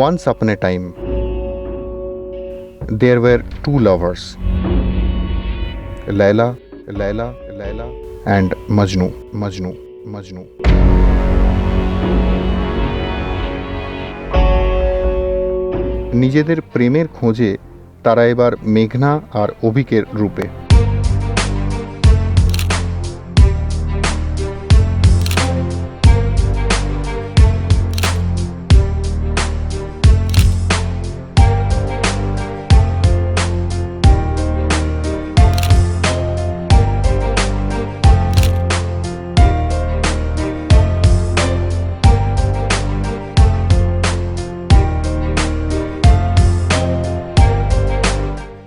Once upon a time, there were two lovers, Layla and Majnu. নিজেদের প্রেমের খোঁজে তারা এবার মেঘনা আর অভিকের রূপে।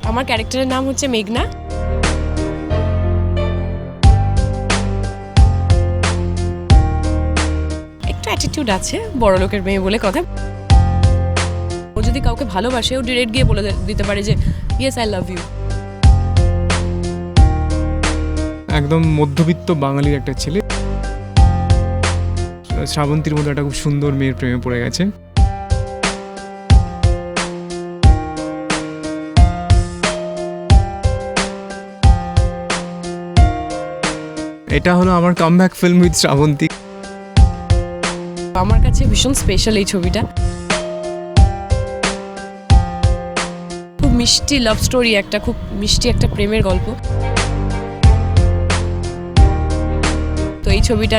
আমার ক্যারেক্টারের নাম হচ্ছে মেঘনা। একটু অ্যাটিটিউড আছে, বড় লোকের মেয়ে বলে কথা। ও যদি কাউকে ভালোবাসে ও ডিরেক্ট গিয়ে বলে দিতে পারে যে ইয়েস আই লাভ ইউ। একদম মধ্যবিত্ত বাঙালির একটা ছেলে শ্রাবন্তীর মতো একটা খুব সুন্দর মেয়ের প্রেমে পড়ে গেছে। এটা হলো আমার কামব্যাক ফিল্ম উইথ শ্রাবন্তী। আমার কাছে ভীষণ স্পেশাল এই ছবিটা। খুব মিষ্টি লাভ স্টোরি, একটা খুব মিষ্টি একটা প্রেমের গল্প। তো এই ছবিটা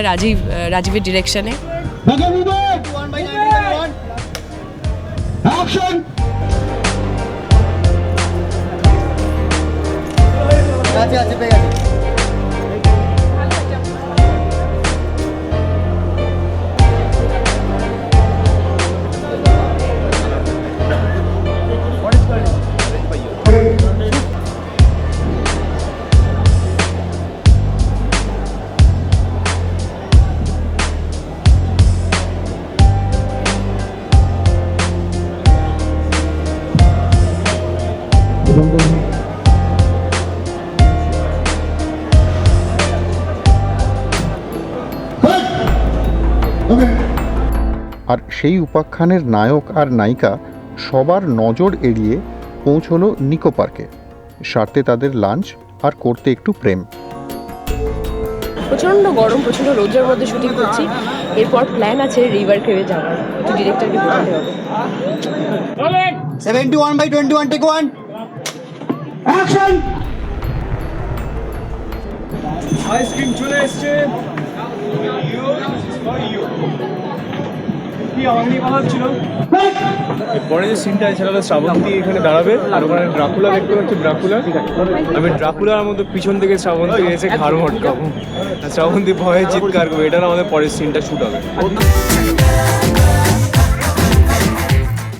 রাজীবের ডিরেকশনে। আর সেই উপাখ্যানের নায়ক আর নায়িকা সবার নজর এড়িয়ে পৌঁছলো নিকো পার্কে, সারতে তাদের লাঞ্চ আর করতে একটু প্রেম। প্রচন্ড গরম, প্রচন্ড রোদের মধ্যে শুটিং করছি। এরপর প্ল্যান আছে রিভার ক্রেভে যাওয়ার, একটু ডিরেক্টরকে বলতে হবে। 71/21 টেক 1 অ্যাকশন। আইসক্রিম চলে এসছে। কি আমাকে কথা ছিল পরে যে সিনটা আছে সেটা শ্রাবন্তী এখানে দাঁড়াবে আর ওখানে ড্রাকুলা দেখতে পাচ্ছি। আমি ড্রাকুলার মধ্যে পিছন থেকে শ্রাবন্তী এসে ঘাড় মটকাবো, শ্রাবন্তী ভয়ে চিৎকার করবে। এটা আমাদের পরের সিনটা শুট হবে।